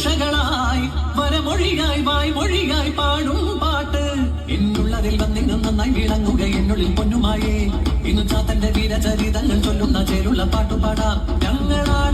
ഭാഷകളായി വരമൊഴിയായി വായ്മൊഴിയായി പാടും പാട്ട് എന്നുള്ളതിൽ വന്നിങ്ങും നന്നായി വിളങ്ങുക എന്നുള്ളിൽ പൊന്നുമായേ ഇന്നു ചാത്തന്റെ വീരചരിതങ്ങൾ ചൊല്ലുന്ന ചേരുള്ള പാട്ടുപാടാം ഞങ്ങളാണ്